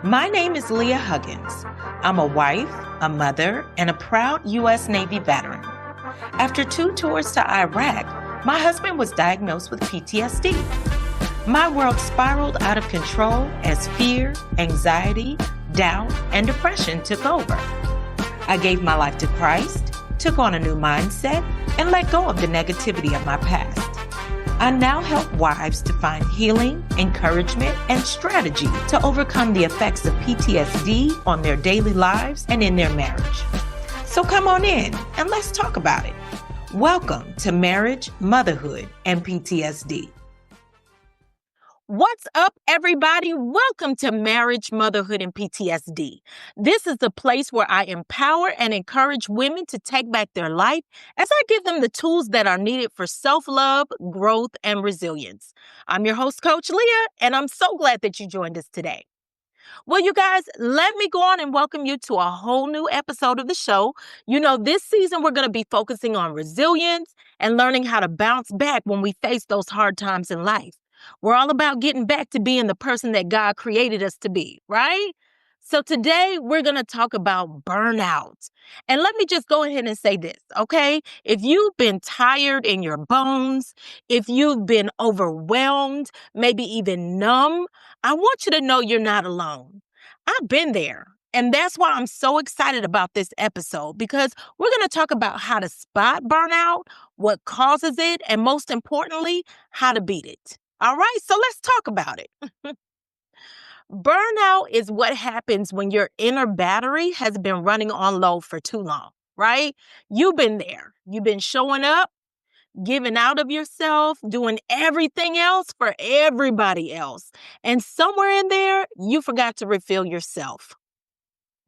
My name is Leah Huggins. I'm a wife, a mother, and a proud U.S. Navy veteran. After 2 tours to Iraq, my husband was diagnosed with PTSD. My world spiraled out of control as fear, anxiety, doubt, and depression took over. I gave my life to Christ, took on a new mindset, and let go of the negativity of my past. I now help wives to find healing, encouragement, and strategy to overcome the effects of PTSD on their daily lives and in their marriage. So come on in and let's talk about it. Welcome to Marriage, Motherhood, and PTSD. What's up, everybody? Welcome to Marriage, Motherhood, and PTSD. This is the place where I empower and encourage women to take back their life as I give them the tools that are needed for self-love, growth, and resilience. I'm your host, Coach Leah, and I'm so glad that you joined us today. Well, you guys, let me go on and welcome you to a whole new episode of the show. You know, this season we're going to be focusing on resilience and learning how to bounce back when we face those hard times in life. We're all about getting back to being the person that God created us to be, right? So today we're going to talk about burnout. And let me just go ahead and say this, okay? If you've been tired in your bones, if you've been overwhelmed, maybe even numb, I want you to know you're not alone. I've been there. And that's why I'm so excited about this episode, because we're going to talk about how to spot burnout, what causes it, and most importantly, how to beat it. All right, so let's talk about it. Burnout is what happens when your inner battery has been running on low for too long, right? You've been there. You've been showing up, giving out of yourself, doing everything else for everybody else. And somewhere in there, you forgot to refill yourself.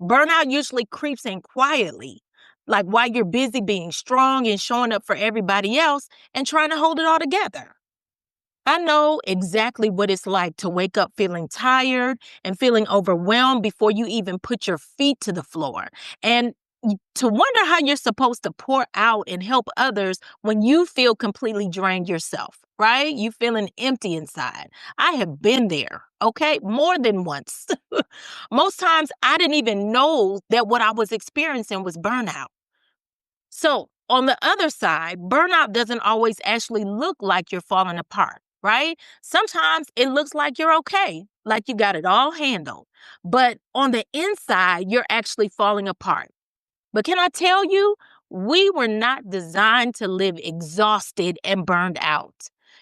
Burnout usually creeps in quietly, like while you're busy being strong and showing up for everybody else and trying to hold it all together. I know exactly what it's like to wake up feeling tired and feeling overwhelmed before you even put your feet to the floor. And to wonder how you're supposed to pour out and help others when you feel completely drained yourself, right? You feeling empty inside. I have been there, okay? More than once. Most times I didn't even know that what I was experiencing was burnout. So on the other side, burnout doesn't always actually look like you're falling apart, right? Sometimes it looks like you're okay, like you got it all handled. But on the inside, you're actually falling apart. But can I tell you, we were not designed to live exhausted and burned out.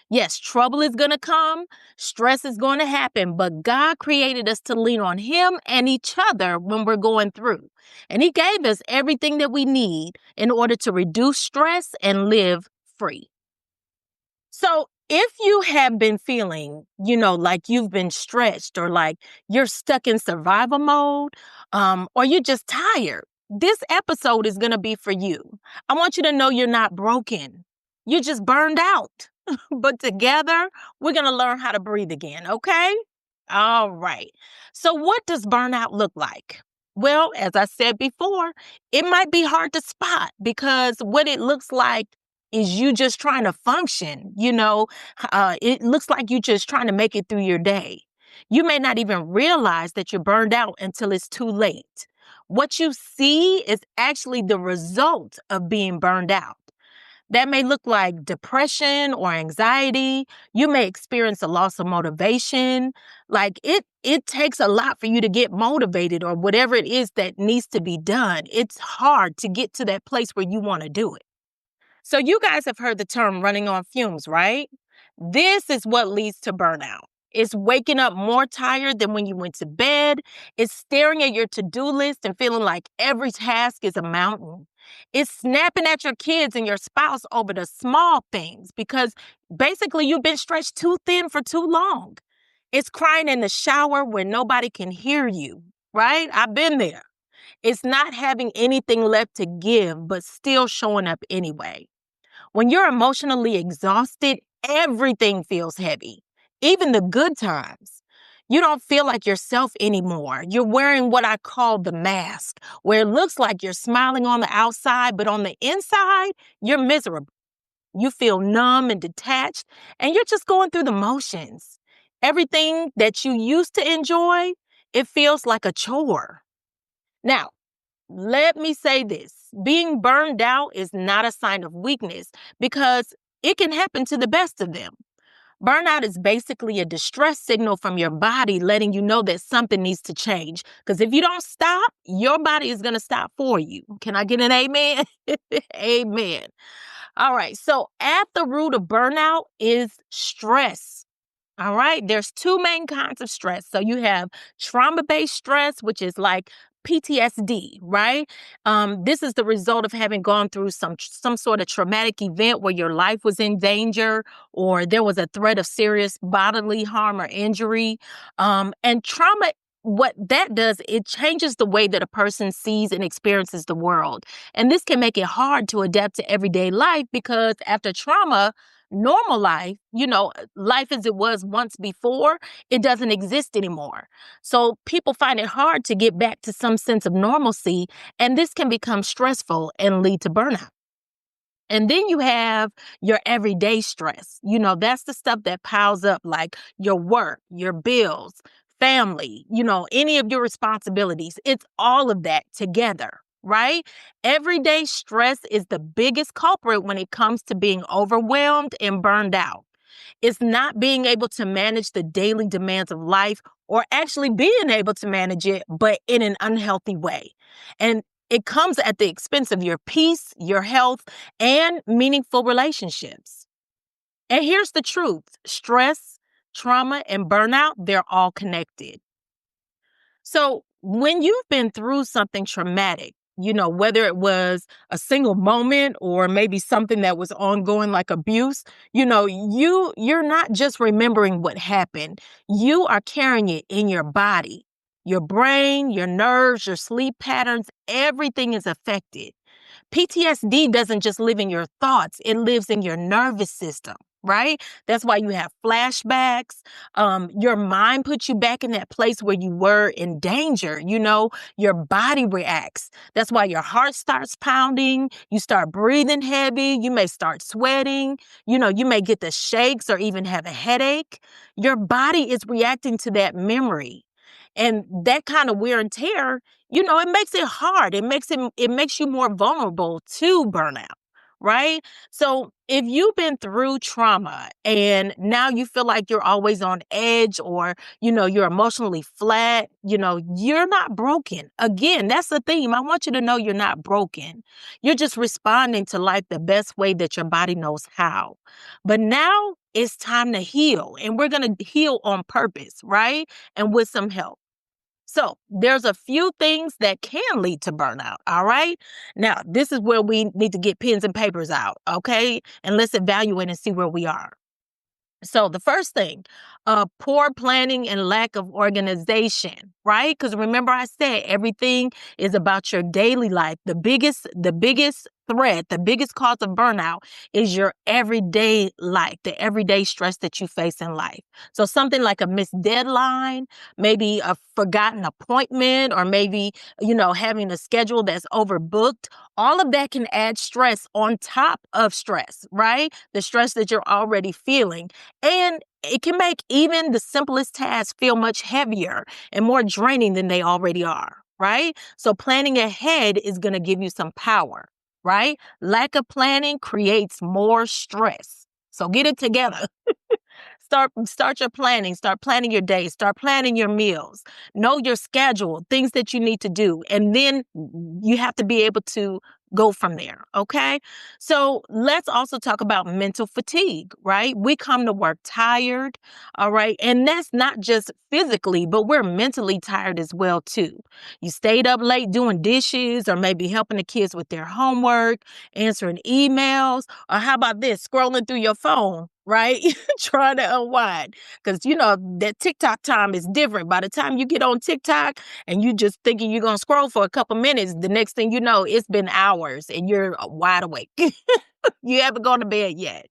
Yes, trouble is going to come, stress is going to happen, but God created us to lean on Him and each other when we're going through. And He gave us everything that we need in order to reduce stress and live free. So if you have been feeling, like you've been stretched or like you're stuck in survival mode, or you're just tired, this episode is going to be for you. I want you to know you're not broken. You're just burned out. But together, we're going to learn how to breathe again, okay? All right. So what does burnout look like? Well, as I said before, it might be hard to spot because what it looks like is you just trying to function, it looks like you just trying to make it through your day. You may not even realize that you're burned out until it's too late. What you see is actually the result of being burned out. That may look like depression or anxiety. You may experience a loss of motivation. Like it takes a lot for you to get motivated or whatever it is that needs to be done. It's hard to get to that place where you want to do it. So you guys have heard the term running on fumes, right? This is what leads to burnout. It's waking up more tired than when you went to bed. It's staring at your to-do list and feeling like every task is a mountain. It's snapping at your kids and your spouse over the small things because basically you've been stretched too thin for too long. It's crying in the shower where nobody can hear you, right? I've been there. It's not having anything left to give, but still showing up anyway. When you're emotionally exhausted, everything feels heavy, even the good times. You don't feel like yourself anymore. You're wearing what I call the mask, where it looks like you're smiling on the outside, but on the inside, you're miserable. You feel numb and detached, and you're just going through the motions. Everything that you used to enjoy It feels like a chore. Now, let me say this. Being burned out is not a sign of weakness because it can happen to the best of them. Burnout is basically a distress signal from your body letting you know that something needs to change. Because if you don't stop, your body is going to stop for you. Can I get an amen? Amen. All right. So at the root of burnout is stress. All right. There's two main kinds of stress. So you have trauma-based stress, which is like PTSD, right? This is the result of having gone through some sort of traumatic event where your life was in danger or there was a threat of serious bodily harm or injury. And trauma, what that does, it changes the way that a person sees and experiences the world. And this can make it hard to adapt to everyday life because after trauma, normal life, life as it was once before, it doesn't exist anymore. So people find it hard to get back to some sense of normalcy, and this can become stressful and lead to burnout. And then you have your everyday stress. That's the stuff that piles up like your work, your bills, family, any of your responsibilities. It's all of that together, right? Everyday stress is the biggest culprit when it comes to being overwhelmed and burned out. It's not being able to manage the daily demands of life or actually being able to manage it, but in an unhealthy way. And it comes at the expense of your peace, your health, and meaningful relationships. And here's the truth. Stress, trauma, and burnout, they're all connected. So when you've been through something traumatic, whether it was a single moment or maybe something that was ongoing like abuse, you're not just remembering what happened. You are carrying it in your body. Your brain, your nerves, your sleep patterns, everything is affected. PTSD doesn't just live in your thoughts, it lives in your nervous system, right? That's why you have flashbacks. Your mind puts you back in that place where you were in danger. Your body reacts. That's why your heart starts pounding. You start breathing heavy. You may start sweating. You may get the shakes or even have a headache. Your body is reacting to that memory. And that kind of wear and tear, it makes it hard. It makes you more vulnerable to burnout, right? So if you've been through trauma and now you feel like you're always on edge or, you're emotionally flat, you're not broken. Again, that's the theme. I want you to know you're not broken. You're just responding to life the best way that your body knows how. But now it's time to heal, and we're going to heal on purpose, right? And with some help. So there's a few things that can lead to burnout, all right? Now, this is where we need to get pens and papers out, okay? And let's evaluate and see where we are. So the first thing, poor planning and lack of organization, right? Because remember I said everything is about your daily life. The biggest threat, the biggest cause of burnout is your everyday life, the everyday stress that you face in life. So something like a missed deadline, maybe a forgotten appointment, or maybe, having a schedule that's overbooked. All of that can add stress on top of stress, right? The stress that you're already feeling. And it can make even the simplest tasks feel much heavier and more draining than they already are, right? So planning ahead is going to give you some power, right? Lack of planning creates more stress. So get it together. Start your planning. Start planning your day. Start planning your meals. Know your schedule, things that you need to do. And then you have to be able to go from there. Okay. So let's also talk about mental fatigue, right? We come to work tired. All right. And that's not just physically, but we're mentally tired as well, too. You stayed up late doing dishes or maybe helping the kids with their homework, answering emails, or how about this, scrolling through your phone, right? Trying to unwind. Because, that TikTok time is different. By the time you get on TikTok and you just thinking you're going to scroll for a couple minutes, the next thing you know, it's been hours and you're wide awake. You haven't gone to bed yet.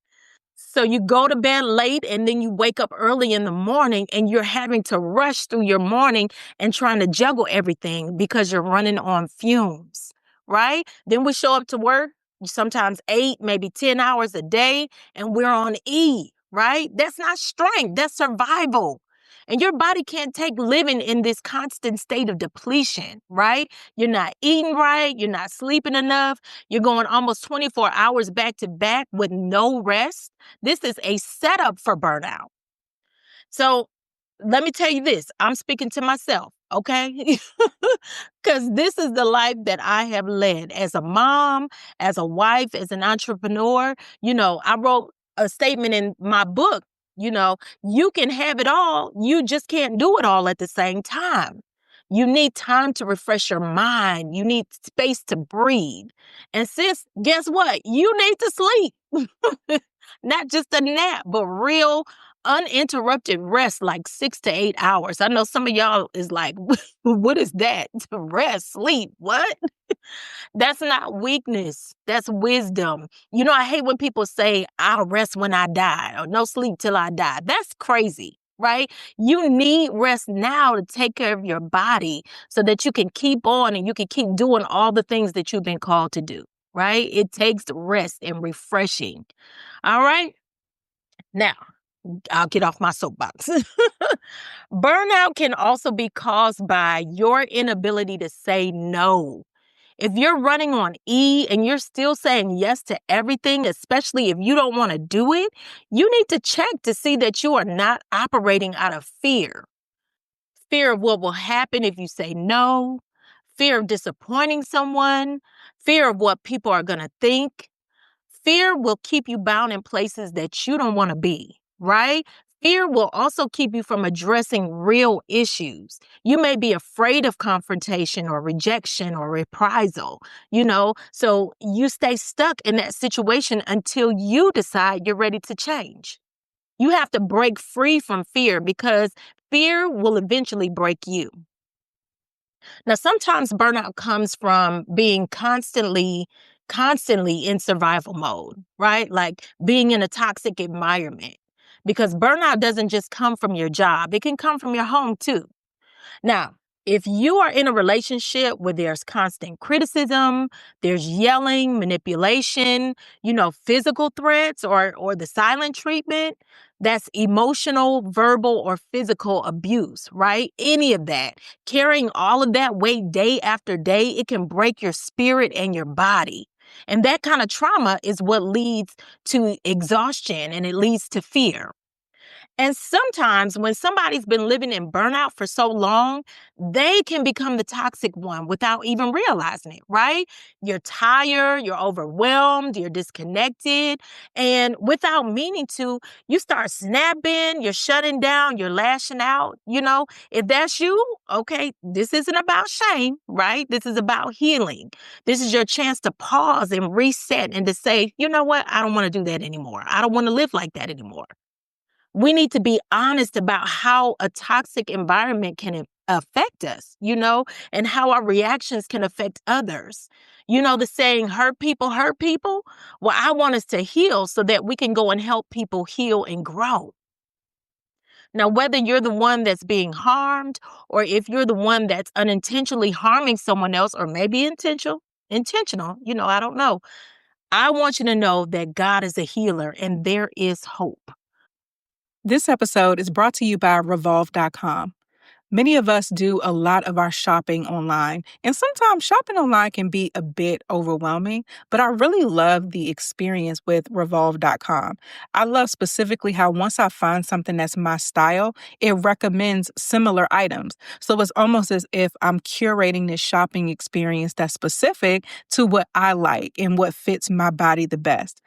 So you go to bed late and then you wake up early in the morning and you're having to rush through your morning and trying to juggle everything because you're running on fumes, right? Then we show up to work, sometimes 8, maybe 10 hours a day, and we're on E, right? That's not strength, that's survival. And your body can't take living in this constant state of depletion, right? You're not eating right. You're not sleeping enough. You're going almost 24 hours back to back with no rest. This is a setup for burnout. So let me tell you this. I'm speaking to myself, okay? Because this is the life that I have led as a mom, as a wife, as an entrepreneur. I wrote a statement in my book, you can have it all. You just can't do it all at the same time. You need time to refresh your mind. You need space to breathe. And sis, guess what? You need to sleep. Not just a nap, but real uninterrupted rest, like 6 to 8 hours. I know some of y'all is like, what is that? Rest, sleep, what? That's not weakness. That's wisdom. I hate when people say, I'll rest when I die or no sleep till I die. That's crazy, right? You need rest now to take care of your body so that you can keep on and you can keep doing all the things that you've been called to do, right? It takes rest and refreshing. All right. Now, I'll get off my soapbox. Burnout can also be caused by your inability to say no. If you're running on E and you're still saying yes to everything, especially if you don't want to do it, you need to check to see that you are not operating out of fear. Fear of what will happen if you say no, fear of disappointing someone, fear of what people are going to think. Fear will keep you bound in places that you don't want to be, right? Fear will also keep you from addressing real issues. You may be afraid of confrontation or rejection or reprisal, so you stay stuck in that situation until you decide you're ready to change. You have to break free from fear because fear will eventually break you. Now, sometimes burnout comes from being constantly in survival mode, right? Like being in a toxic environment. Because burnout doesn't just come from your job, it can come from your home too. Now, if you are in a relationship where there's constant criticism, there's yelling, manipulation, physical threats or the silent treatment, that's emotional, verbal, or physical abuse, right? Any of that. Carrying all of that weight day after day, it can break your spirit and your body. And that kind of trauma is what leads to exhaustion and it leads to fear. And sometimes when somebody's been living in burnout for so long, they can become the toxic one without even realizing it, right? You're tired, you're overwhelmed, you're disconnected, and without meaning to, you start snapping, you're shutting down, you're lashing out. If that's you, okay, this isn't about shame, right? This is about healing. This is your chance to pause and reset and to say, you know what? I don't want to do that anymore. I don't want to live like that anymore. We need to be honest about how a toxic environment can affect us, and how our reactions can affect others. The saying, hurt people hurt people. Well, I want us to heal so that we can go and help people heal and grow. Now, whether you're the one that's being harmed or if you're the one that's unintentionally harming someone else or maybe intentional, I don't know. I want you to know that God is a healer and there is hope. This episode is brought to you by Revolve.com. Many of us do a lot of our shopping online, and sometimes shopping online can be a bit overwhelming, but I really love the experience with Revolve.com. I love specifically how once I find something that's my style, it recommends similar items. So it's almost as if I'm curating this shopping experience that's specific to what I like and what fits my body the best.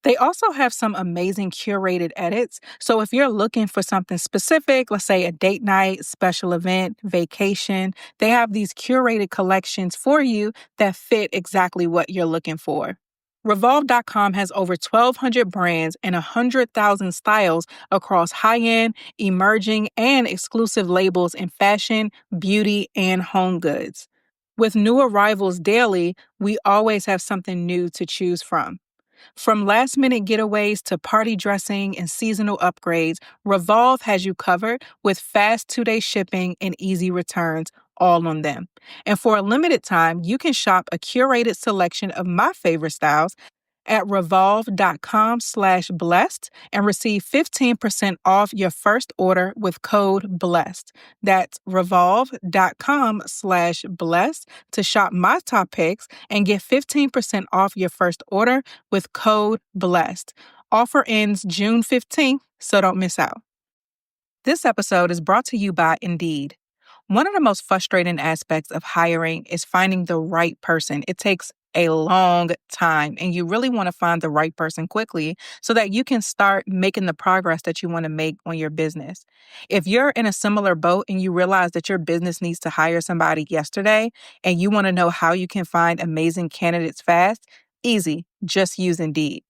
They also have some amazing curated edits. So if you're looking for something specific, let's say a date night, special event, vacation, they have these curated collections for you that fit exactly what you're looking for. Revolve.com has over 1,200 brands and 100,000 styles across high-end, emerging, and exclusive labels in fashion, beauty, and home goods. With new arrivals daily, we always have something new to choose from. From last-minute getaways to party dressing and seasonal upgrades, Revolve has you covered with fast 2-day shipping and easy returns, all on them. And for a limited time, you can shop a curated selection of my favorite styles at revolve.com/blessed and receive 15% off your first order with code BLESSED. That's revolve.com/blessed to shop my top picks and get 15% off your first order with code BLESSED. Offer ends June 15th, so don't miss out. This episode is brought to you by Indeed. One of the most frustrating aspects of hiring is finding the right person. It takes a long time, and you really want to find the right person quickly so that you can start making the progress that you want to make on your business. If you're in a similar boat and you realize that your business needs to hire somebody yesterday and you want to know how you can find amazing candidates fast, easy, just use Indeed.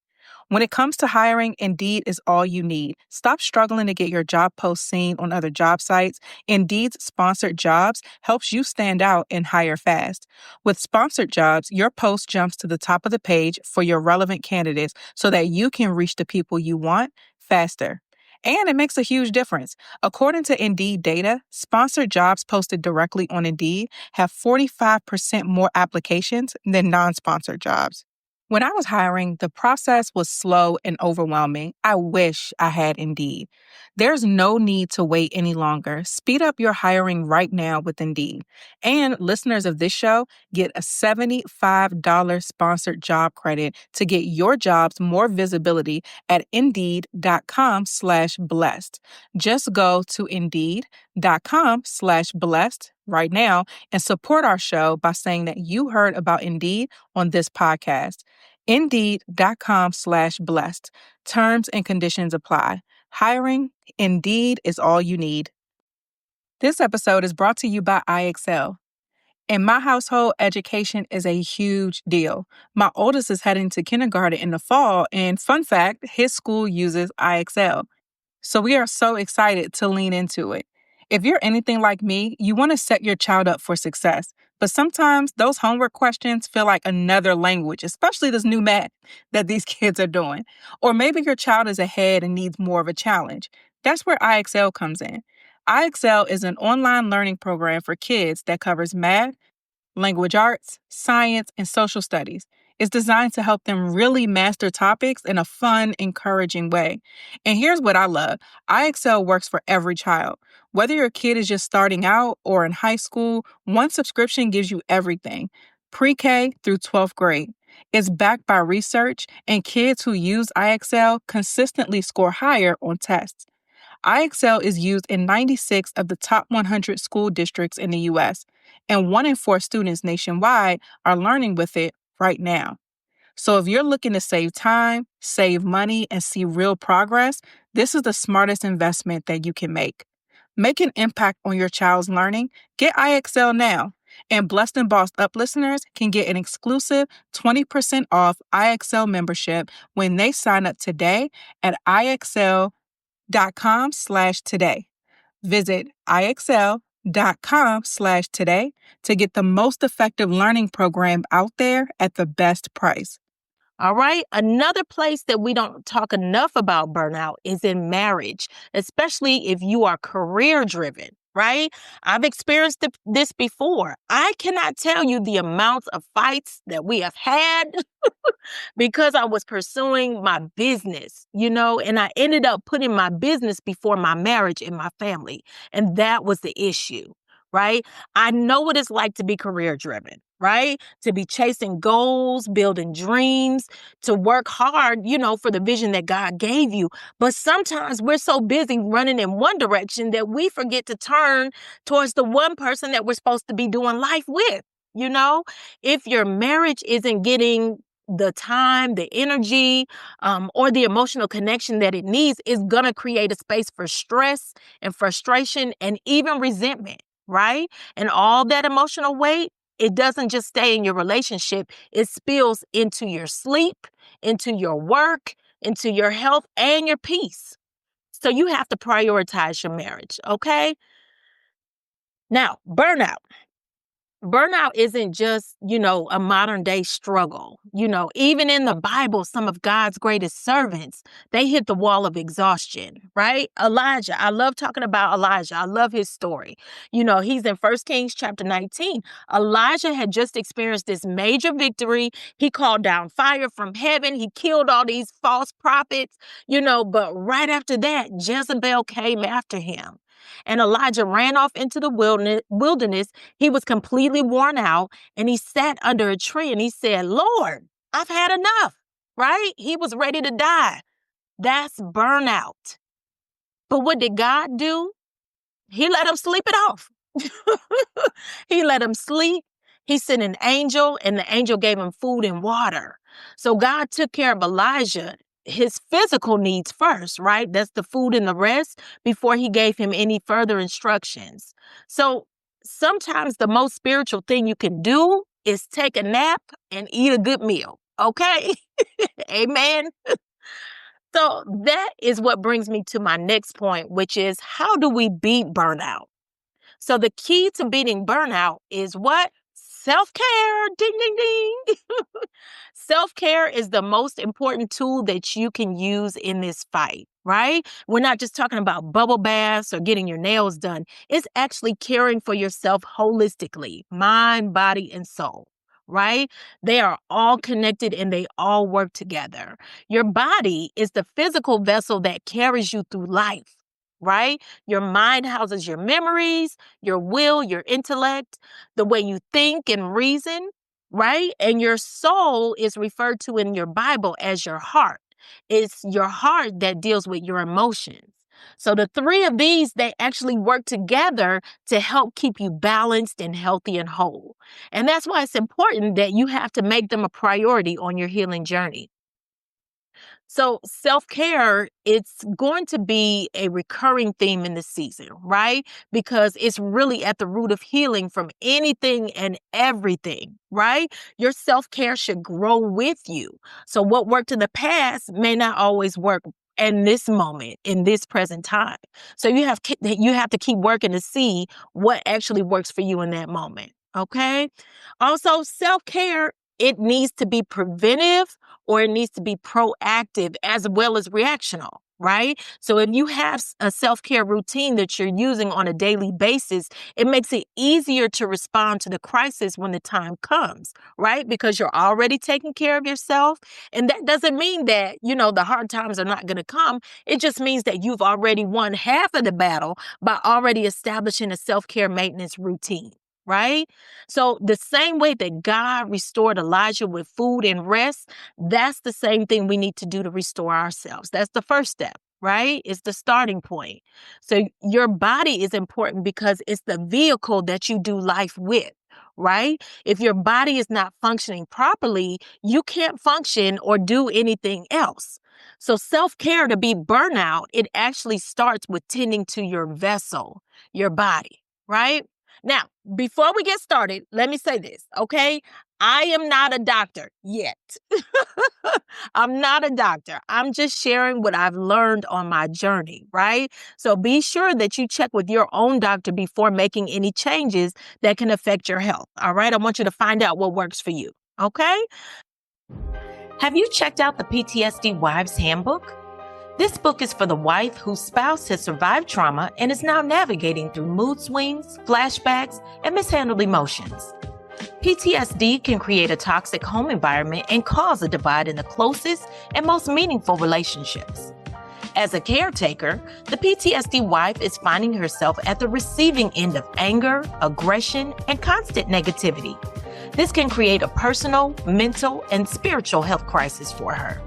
When it comes to hiring, Indeed is all you need. Stop struggling to get your job post seen on other job sites. Indeed's sponsored jobs helps you stand out and hire fast. With sponsored jobs, your post jumps to the top of the page for your relevant candidates so that you can reach the people you want faster. And it makes a huge difference. According to Indeed data, sponsored jobs posted directly on Indeed have 45% more applications than non-sponsored jobs. When I was hiring, the process was slow and overwhelming. I wish I had Indeed. There's no need to wait any longer. Speed up your hiring right now with Indeed. And listeners of this show get a $75 sponsored job credit to get your jobs more visibility at Indeed.com/blessed. Just go to Indeed.com/blessed right now and support our show by saying that you heard about Indeed on this podcast. Indeed.com/blessed. Terms and conditions apply. Hiring, Indeed is all you need. This episode is brought to you by IXL. In my household, education is a huge deal. My oldest is heading to kindergarten in the fall, and fun fact, his school uses IXL. So we are so excited to lean into it. If you're anything like me, you want to set your child up for success. But sometimes those homework questions feel like another language, especially this new math that these kids are doing. Or maybe your child is ahead and needs more of a challenge. That's where IXL comes in. IXL is an online learning program for kids that covers math, language arts, science, and social studies. It's designed to help them really master topics in a fun, encouraging way. And here's what I love. IXL works for every child. Whether your kid is just starting out or in high school, one subscription gives you everything, pre-K through 12th grade. It's backed by research, and kids who use IXL consistently score higher on tests. IXL is used in 96 of the top 100 school districts in the U.S., and 1 in 4 students nationwide are learning with it right now. So if you're looking to save time, save money, and see real progress, this is the smartest investment that you can make. Make an impact on your child's learning. Get IXL now. And Blessed and Bossed Up listeners can get an exclusive 20% off IXL membership when they sign up today at IXL.com/today. Visit IXL.com/today to get the most effective learning program out there at the best price. All right. Another place that we don't talk enough about burnout is in marriage, especially if you are career driven, right? I've experienced this before. I cannot tell you the amounts of fights that we have had because I was pursuing my business, and I ended up putting my business before my marriage and my family. And that was the issue, right? I know what it's like to be career driven, right? To be chasing goals, building dreams, to work hard, for the vision that God gave you. But sometimes we're so busy running in one direction that we forget to turn towards the one person that we're supposed to be doing life with. If your marriage isn't getting the time, the energy, or the emotional connection that it needs, is going to create a space for stress and frustration and even resentment, right? And all that emotional weight, it doesn't just stay in your relationship. It spills into your sleep, into your work, into your health, and your peace. So you have to prioritize your marriage, okay? Now, burnout. Burnout isn't just, a modern day struggle. Even in the Bible, some of God's greatest servants, they hit the wall of exhaustion, right? Elijah, I love talking about Elijah. I love his story. He's in 1 Kings chapter 19. Elijah had just experienced this major victory. He called down fire from heaven. He killed all these false prophets, but right after that, Jezebel came after him. And Elijah ran off into the wilderness. He was completely worn out, and he sat under a tree and he said, Lord, I've had enough, right? He was ready to die. That's burnout. But what did God do? He let him sleep it off. He let him sleep. He sent an angel, and the angel gave him food and water. So God took care of Elijah, his physical needs first, right? That's the food and the rest, before he gave him any further instructions. So sometimes the most spiritual thing you can do is take a nap and eat a good meal. Okay? Amen. So that is what brings me to my next point, which is, how do we beat burnout? So the key to beating burnout is what? Self-care. Ding, ding, ding. Self-care is the most important tool that you can use in this fight, right? We're not just talking about bubble baths or getting your nails done. It's actually caring for yourself holistically, mind, body, and soul, right? They are all connected and they all work together. Your body is the physical vessel that carries you through life, right? Your mind houses your memories, your will, your intellect, the way you think and reason, right? And your soul is referred to in your Bible as your heart. It's your heart that deals with your emotions. So the three of these, they actually work together to help keep you balanced and healthy and whole. And that's why it's important that you have to make them a priority on your healing journey. So self-care, it's going to be a recurring theme in this season, right? Because it's really at the root of healing from anything and everything, right? Your self-care should grow with you. So what worked in the past may not always work in this moment, in this present time. So you have to keep working to see what actually works for you in that moment. Okay. Also, self-care, it needs to be preventive or it needs to be proactive as well as reactional, right? So if you have a self-care routine that you're using on a daily basis, it makes it easier to respond to the crisis when the time comes, right? Because you're already taking care of yourself. And that doesn't mean that, the hard times are not going to come. It just means that you've already won half of the battle by already establishing a self-care maintenance routine. Right? So the same way that God restored Elijah with food and rest, that's the same thing we need to do to restore ourselves. That's the first step, right? It's the starting point. So your body is important because it's the vehicle that you do life with, right? If your body is not functioning properly, you can't function or do anything else. So self-care to be burnout, it actually starts with tending to your vessel, your body, right? Now, before we get started, let me say this, okay? I am not a doctor yet. I'm not a doctor. I'm just sharing what I've learned on my journey, right? So be sure that you check with your own doctor before making any changes that can affect your health, all right? I want you to find out what works for you, okay? Have you checked out the PTSD Wives Handbook? This book is for the wife whose spouse has survived trauma and is now navigating through mood swings, flashbacks, and mishandled emotions. PTSD can create a toxic home environment and cause a divide in the closest and most meaningful relationships. As a caretaker, the PTSD wife is finding herself at the receiving end of anger, aggression, and constant negativity. This can create a personal, mental, and spiritual health crisis for her.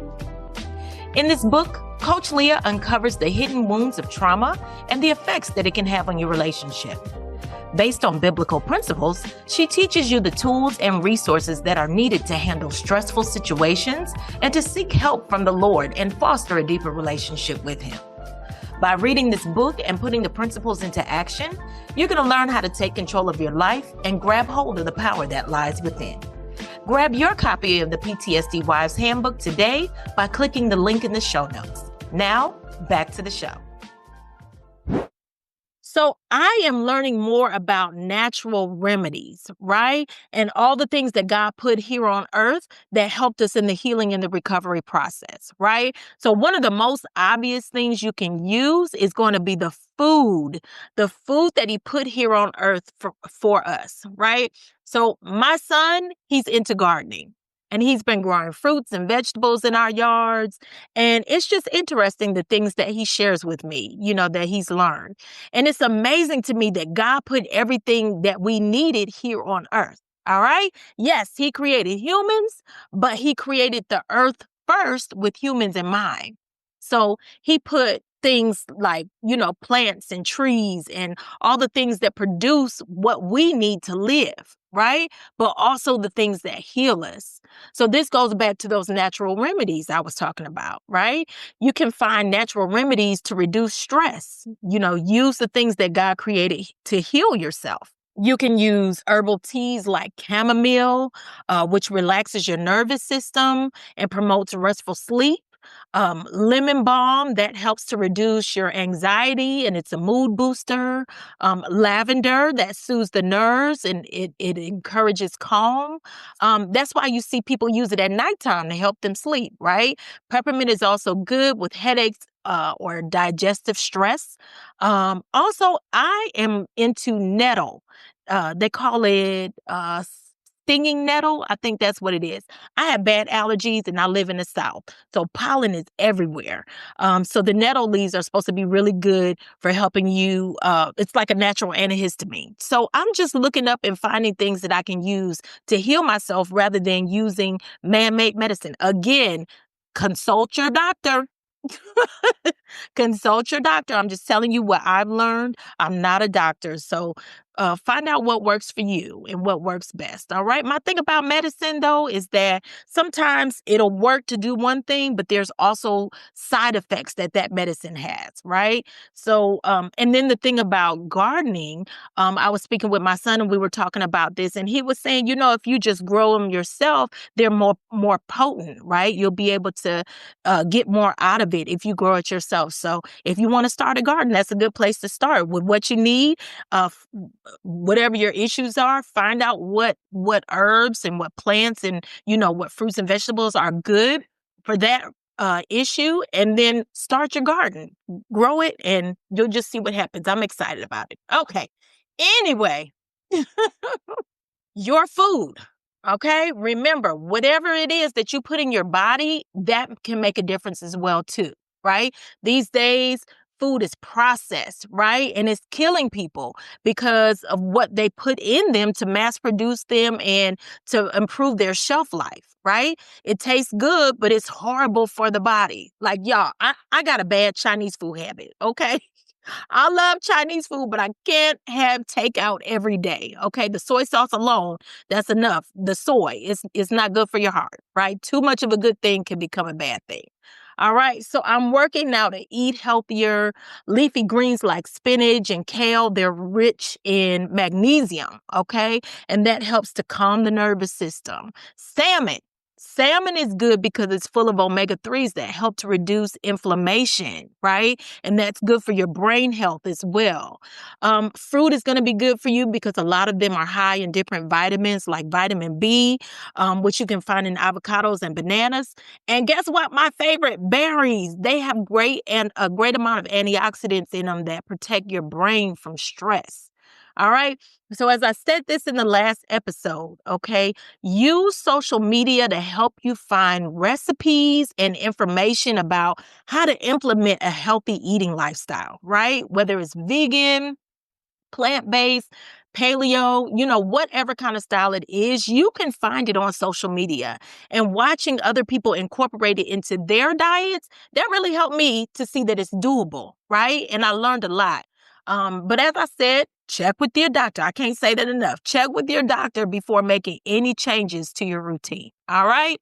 In this book, Coach Leah uncovers the hidden wounds of trauma and the effects that it can have on your relationship. Based on biblical principles, she teaches you the tools and resources that are needed to handle stressful situations and to seek help from the Lord and foster a deeper relationship with Him. By reading this book and putting the principles into action, you're going to learn how to take control of your life and grab hold of the power that lies within. Grab your copy of the PTSD Wives Handbook today by clicking the link in the show notes. Now, back to the show. So I am learning more about natural remedies, right? And all the things that God put here on earth that helped us in the healing and the recovery process, right? So one of the most obvious things you can use is going to be the food that he put here on earth for us, right? So my son, he's into gardening. And he's been growing fruits and vegetables in our yards. And it's just interesting the things that he shares with me, that he's learned. And it's amazing to me that God put everything that we needed here on earth. All right. Yes, he created humans, but he created the earth first with humans in mind. So he put things like, plants and trees and all the things that produce what we need to live, right? But also the things that heal us. So this goes back to those natural remedies I was talking about, right? You can find natural remedies to reduce stress. Use the things that God created to heal yourself. You can use herbal teas like chamomile, which relaxes your nervous system and promotes restful sleep. Lemon balm that helps to reduce your anxiety and it's a mood booster. Lavender that soothes the nerves and it encourages calm. That's why you see people use it at nighttime to help them sleep, right? Peppermint is also good with headaches or digestive stress. Also, I am into nettle. They call it stinging nettle. I think that's what it is. I have bad allergies and I live in the South. So pollen is everywhere. So the nettle leaves are supposed to be really good for helping you. It's like a natural antihistamine. So I'm just looking up and finding things that I can use to heal myself rather than using man-made medicine. Again, consult your doctor. Consult your doctor. I'm just telling you what I've learned. I'm not a doctor. So find out what works for you and what works best. All right. My thing about medicine, though, is that sometimes it'll work to do one thing, but there's also side effects that medicine has. Right. So, and then the thing about gardening, I was speaking with my son and we were talking about this, and he was saying, if you just grow them yourself, they're more potent. Right. You'll be able to get more out of it if you grow it yourself. So if you want to start a garden, that's a good place to start with what you need. Whatever your issues are, find out what herbs and what plants and what fruits and vegetables are good for that issue, and then start your garden, grow it, and you'll just see what happens. I'm excited about it. Okay. Anyway, your food. Okay. Remember, whatever it is that you put in your body, that can make a difference as well, too. Right. These days, food is processed, right? And it's killing people because of what they put in them to mass produce them and to improve their shelf life, right? It tastes good, but it's horrible for the body. Like, y'all, I got a bad Chinese food habit. Okay. I love Chinese food, but I can't have takeout every day. Okay. The soy sauce alone, that's enough. The soy is not good for your heart, right? Too much of a good thing can become a bad thing. All right. So I'm working now to eat healthier. Leafy greens like spinach and kale, they're rich in magnesium. Okay. And that helps to calm the nervous system. Salmon. Salmon is good because it's full of omega-3s that help to reduce inflammation, right? And that's good for your brain health as well. Fruit is going to be good for you because a lot of them are high in different vitamins like vitamin B, which you can find in avocados and bananas. And guess what? My favorite, berries. They have a great amount of antioxidants in them that protect your brain from stress. All right. So as I said this in the last episode, okay, use social media to help you find recipes and information about how to implement a healthy eating lifestyle, right? Whether it's vegan, plant-based, paleo, whatever kind of style it is, you can find it on social media. And watching other people incorporate it into their diets, that really helped me to see that it's doable, right? And I learned a lot. But as I said, check with your doctor. I can't say that enough. Check with your doctor before making any changes to your routine. All right?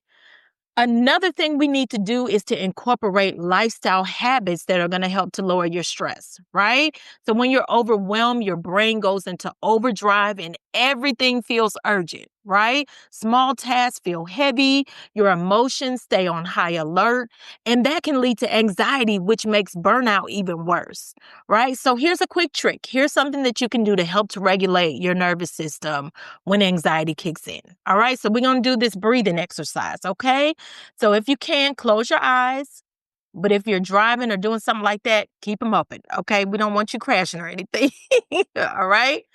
Another thing we need to do is to incorporate lifestyle habits that are going to help to lower your stress, right? So when you're overwhelmed, your brain goes into overdrive and everything feels urgent, right? Small tasks feel heavy, your emotions stay on high alert, and that can lead to anxiety, which makes burnout even worse, right? So here's a quick trick. Here's something that you can do to help to regulate your nervous system when anxiety kicks in. All right, so we're going to do this breathing exercise, okay? So if you can, close your eyes. But if you're driving or doing something like that, keep them open, okay? We don't want you crashing or anything, all right?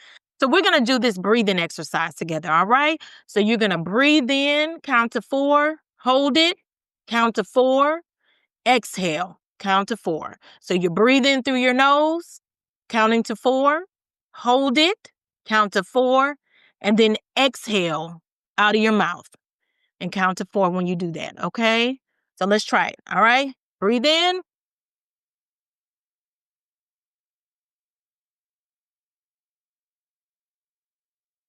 So we're going to do this breathing exercise together, all right? So you're going to breathe in, count to 4, hold it, count to 4, exhale, count to 4. So you're breathing through your nose, counting to 4, hold it, count to 4, and then exhale out of your mouth and count to 4 when you do that, okay? So let's try it, all right? Breathe in,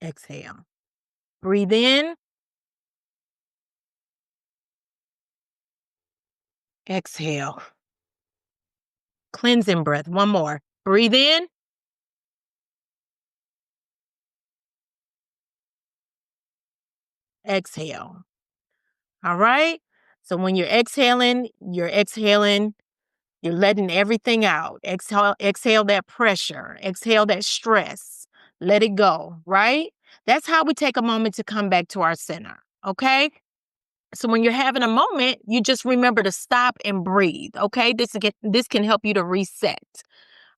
exhale. Breathe in, exhale. Cleansing breath. One more. Breathe in, exhale. All right? So when you're exhaling, you're letting everything out. Exhale that pressure, exhale that stress. Let it go, right? That's how we take a moment to come back to our center. Okay? So when you're having a moment, you just remember to stop and breathe. Okay? This can help you to reset.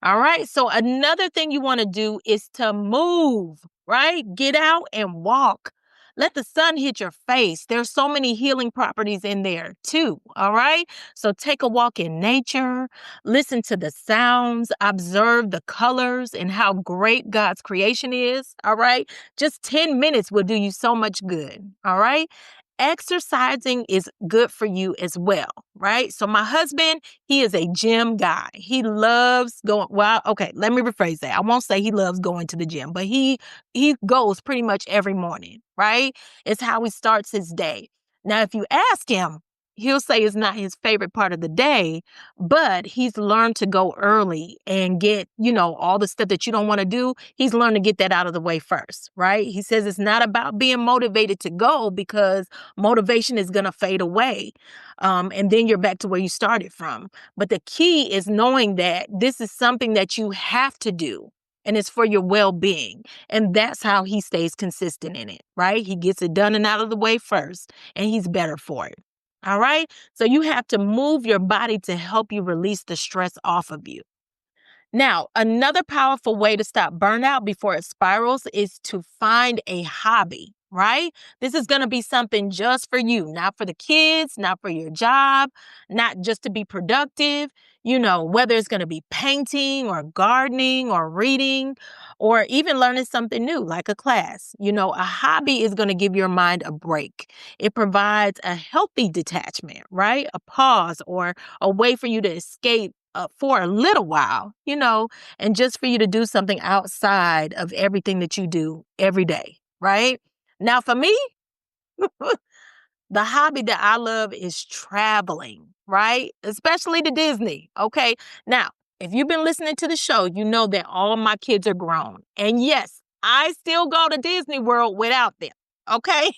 All right. So another thing you want to do is to move, right? Get out and walk. Let the sun hit your face. There's so many healing properties in there too. All right. So take a walk in nature, listen to the sounds, observe the colors and how great God's creation is. All right. Just 10 minutes will do you so much good. All right. Exercising is good for you as well, right? So my husband, he is a gym guy. He loves going, well, okay, let me rephrase that. I won't say he loves going to the gym, but he goes pretty much every morning, right? It's how he starts his day. Now, if you ask him, he'll say it's not his favorite part of the day, but he's learned to go early and get, all the stuff that you don't want to do. He's learned to get that out of the way first, right? He says it's not about being motivated to go because motivation is going to fade away. And then you're back to where you started from. But the key is knowing that this is something that you have to do and it's for your well-being. And that's how he stays consistent in it, right? He gets it done and out of the way first, and he's better for it. All right. So you have to move your body to help you release the stress off of you. Now, another powerful way to stop burnout before it spirals is to find a hobby, right? This is going to be something just for you, not for the kids, not for your job, not just to be productive, whether it's going to be painting or gardening or reading or even learning something new like a class. A hobby is going to give your mind a break. It provides a healthy detachment, right? A pause or a way for you to escape for a little while, and just for you to do something outside of everything that you do every day, right? Now, for me, the hobby that I love is traveling, right? Especially to Disney, okay? Now, if you've been listening to the show, you know that all of my kids are grown. And yes, I still go to Disney World without them, okay?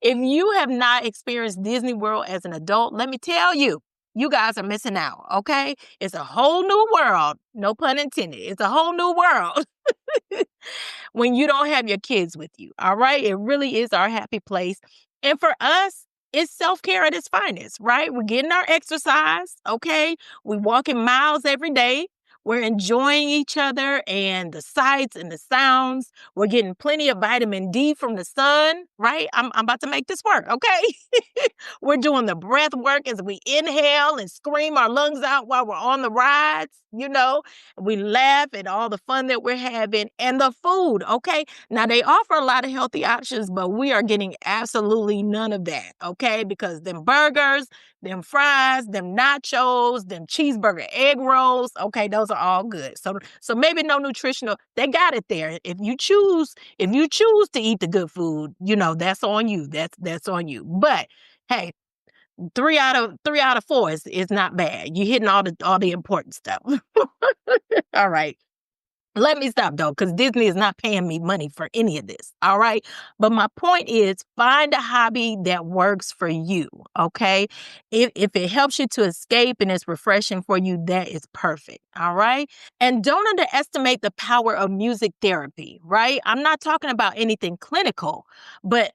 If you have not experienced Disney World as an adult, let me tell you, you guys are missing out, okay? It's a whole new world. No pun intended. It's a whole new world when you don't have your kids with you, all right? It really is our happy place. And for us, it's self-care at its finest, right? We're getting our exercise, okay? We're walking miles every day. We're enjoying each other and the sights and the sounds. We're getting plenty of vitamin D from the sun, right? I'm about to make this work, okay? We're doing the breath work as we inhale and scream our lungs out while we're on the rides, We laugh at all the fun that we're having and the food, okay? Now, they offer a lot of healthy options, but we are getting absolutely none of that, okay? Because them burgers, them fries, them nachos, them cheeseburger egg rolls, okay, those are all good. So maybe no nutritional, they got it there. If you choose to eat the good food, that's on you. That's on you. But hey, three out of four is not bad. You're hitting all the important stuff. All right. Let me stop though, because Disney is not paying me money for any of this. All right. But my point is find a hobby that works for you. Okay. If it helps you to escape and it's refreshing for you, that is perfect. All right. And don't underestimate the power of music therapy. Right. I'm not talking about anything clinical, but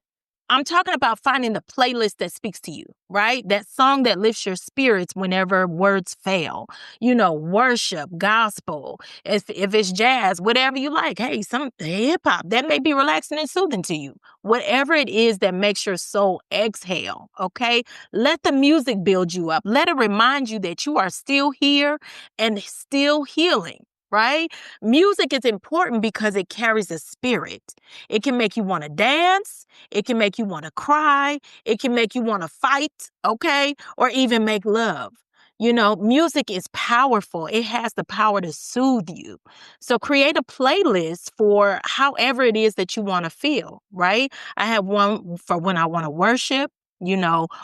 I'm talking about finding the playlist that speaks to you, right? That song that lifts your spirits whenever words fail. Worship, gospel, if it's jazz, whatever you like. Hey, some hip hop that may be relaxing and soothing to you. Whatever it is that makes your soul exhale, okay? Let the music build you up. Let it remind you that you are still here and still healing. Right? Music is important because it carries a spirit. It can make you want to dance. It can make you want to cry. It can make you want to fight, okay? Or even make love. Music is powerful. It has the power to soothe you. So create a playlist for however it is that you want to feel, right? I have one for when I want to worship.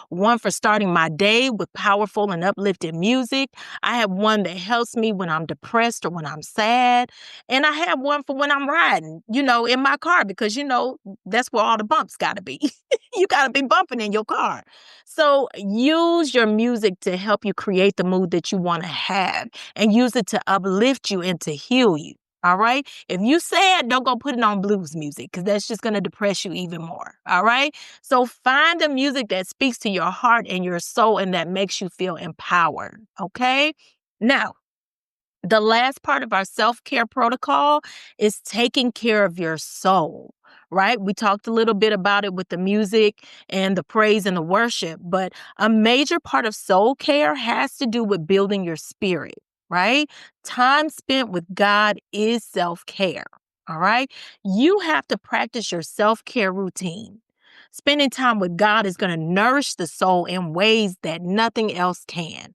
One for starting my day with powerful and uplifting music. I have one that helps me when I'm depressed or when I'm sad. And I have one for when I'm riding, in my car because, that's where all the bumps got to be. You got to be bumping in your car. So use your music to help you create the mood that you want to have and use it to uplift you and to heal you. All right. If you sad, don't go put it on blues music because that's just going to depress you even more. All right. So find the music that speaks to your heart and your soul and that makes you feel empowered. Okay. Now, the last part of our self-care protocol is taking care of your soul, right? We talked a little bit about it with the music and the praise and the worship, but a major part of soul care has to do with building your spirit, right? Time spent with God is self-care, all right? You have to practice your self-care routine. Spending time with God is going to nourish the soul in ways that nothing else can.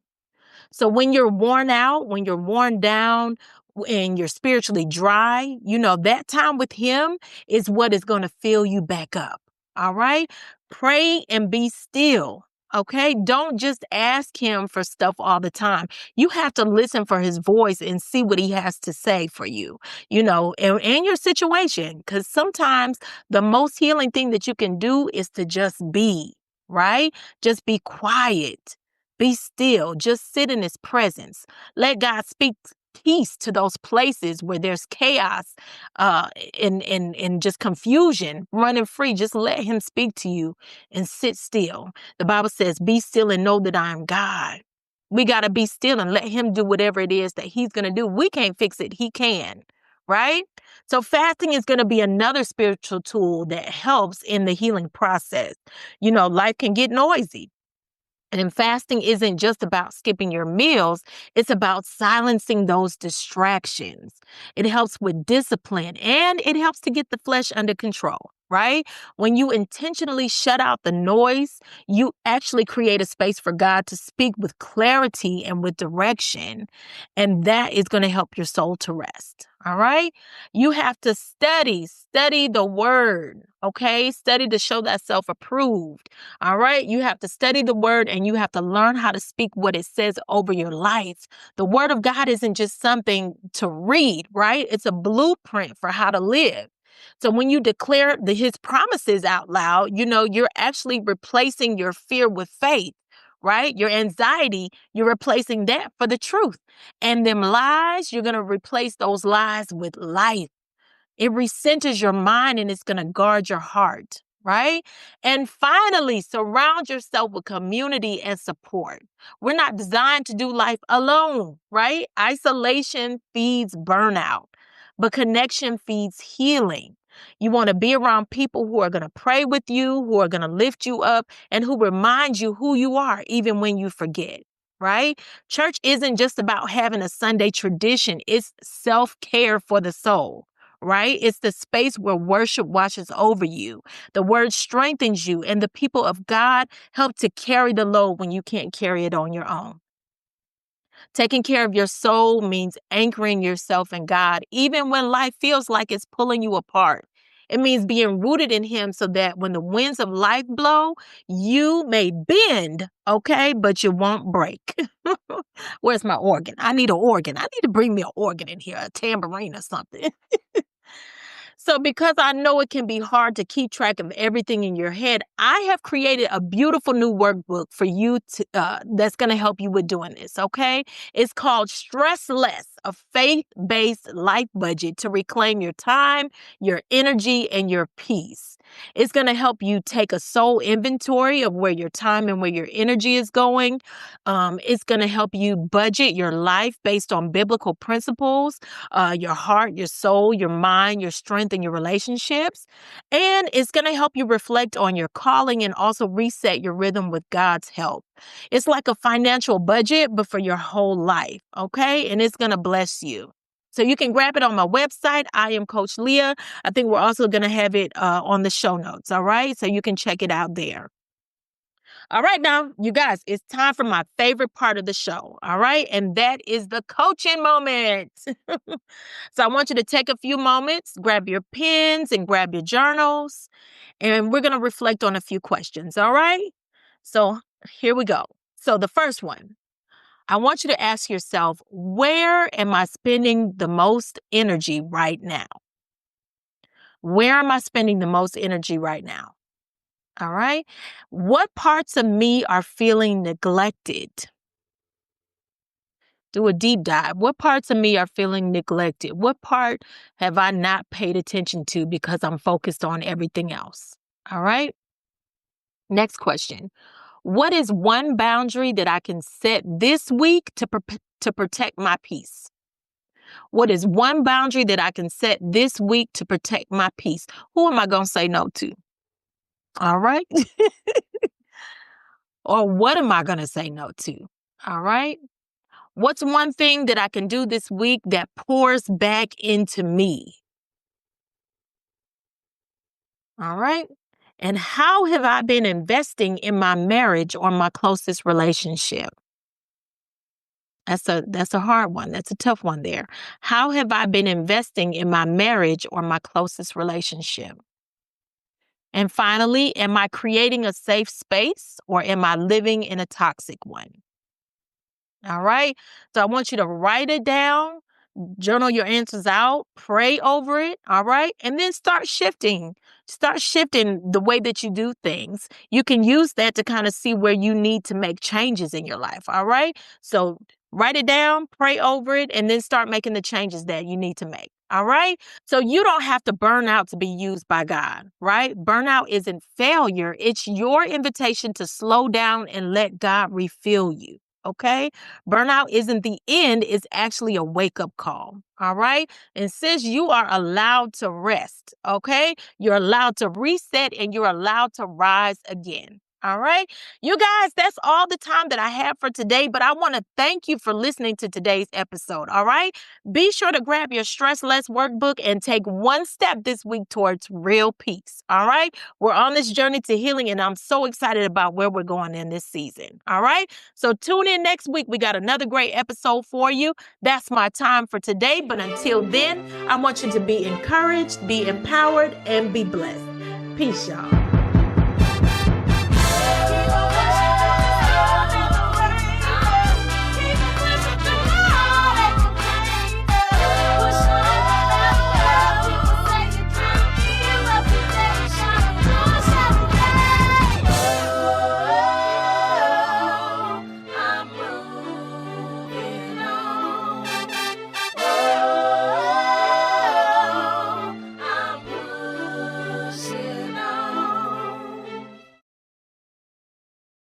So when you're worn out, when you're worn down, and you're spiritually dry, that time with him is what is going to fill you back up. All right. Pray and be still. Okay. Don't just ask him for stuff all the time. You have to listen for his voice and see what he has to say for you, and your situation. Because sometimes the most healing thing that you can do is to just be, right? Just be quiet. Be still. Just sit in his presence. Let God speak peace to those places where there's chaos and just confusion running free. Just let him speak to you and sit still. The Bible says, be still and know that I am God. We got to be still and let him do whatever it is that he's going to do. We can't fix it. He can. Right? So fasting is going to be another spiritual tool that helps in the healing process. Life can get noisy. And fasting isn't just about skipping your meals, it's about silencing those distractions. It helps with discipline and it helps to get the flesh under control, right? When you intentionally shut out the noise, you actually create a space for God to speak with clarity and with direction. And that is going to help your soul to rest. All right. You have to study the word. Okay. Study to show that self approved. All right. You have to study the word and you have to learn how to speak what it says over your life. The word of God isn't just something to read, right? It's a blueprint for how to live. So when you declare his promises out loud, you're actually replacing your fear with faith, right? Your anxiety, you're replacing that for the truth. And them lies, you're going to replace those lies with life. It recenters your mind and it's going to guard your heart, right? And finally, surround yourself with community and support. We're not designed to do life alone, right? Isolation feeds burnout, but connection feeds healing. You want to be around people who are going to pray with you, who are going to lift you up, and who remind you who you are, even when you forget. Right? Church isn't just about having a Sunday tradition. It's self-care for the soul, right? It's the space where worship washes over you. The word strengthens you, and the people of God help to carry the load when you can't carry it on your own. Taking care of your soul means anchoring yourself in God, even when life feels like it's pulling you apart. It means being rooted in him so that when the winds of life blow, you may bend, okay, but you won't break. Where's my organ? I need an organ. I need to bring me an organ in here, a tambourine or something. So, because I know it can be hard to keep track of everything in your head, I have created a beautiful new workbook for you to that's going to help you with doing this. Okay, it's called Stress Less: A Faith-Based Life Budget to Reclaim Your Time, Your Energy, and Your Peace. It's going to help you take a soul inventory of where your time and where your energy is going. It's going to help you budget your life based on biblical principles, your heart, your soul, your mind, your strength, and your relationships. And it's going to help you reflect on your calling and also reset your rhythm with God's help. It's like a financial budget, but for your whole life, okay? And it's going to bless you. So you can grab it on my website. I am Coach Leah. I think we're also going to have it on the show notes, all right? So you can check it out there. All right, now, you guys, it's time for my favorite part of the show. All right. And that is the coaching moment. So I want you to take a few moments, grab your pens and grab your journals, and we're going to reflect on a few questions. All right. So here we go. So the first one, I want you to ask yourself, where am I spending the most energy right now? Where am I spending the most energy right now? All right. What parts of me are feeling neglected? Do a deep dive. What parts of me are feeling neglected? What part have I not paid attention to because I'm focused on everything else? All right. Next question. What is one boundary that I can set this week to protect my peace? What is one boundary that I can set this week to protect my peace? Who am I going to say no to? All right. Or what am I going to say no to? All right. What's one thing that I can do this week that pours back into me? All right. And how have I been investing in my marriage or my closest relationship? That's a hard one. That's a tough one there. How have I been investing in my marriage or my closest relationship? And finally, am I creating a safe space or am I living in a toxic one? All right. So I want you to write it down, journal your answers out, pray over it. All right. And then start shifting. Start shifting the way that you do things. You can use that to kind of see where you need to make changes in your life. All right. So write it down, pray over it, and then start making the changes that you need to make. All right. So you don't have to burn out to be used by God, right? Burnout isn't failure. It's your invitation to slow down and let God refill you. Okay. Burnout isn't the end, it's actually a wake up call. All right. And since you are allowed to rest, okay, you're allowed to reset and you're allowed to rise again. All right. You guys, that's all the time that I have for today, but I want to thank you for listening to today's episode. All right. Be sure to grab your Stress Less workbook and take one step this week towards real peace. All right. We're on this journey to healing, and I'm so excited about where we're going in this season. All right. So tune in next week. We got another great episode for you. That's my time for today. But until then, I want you to be encouraged, be empowered, and be blessed. Peace, y'all.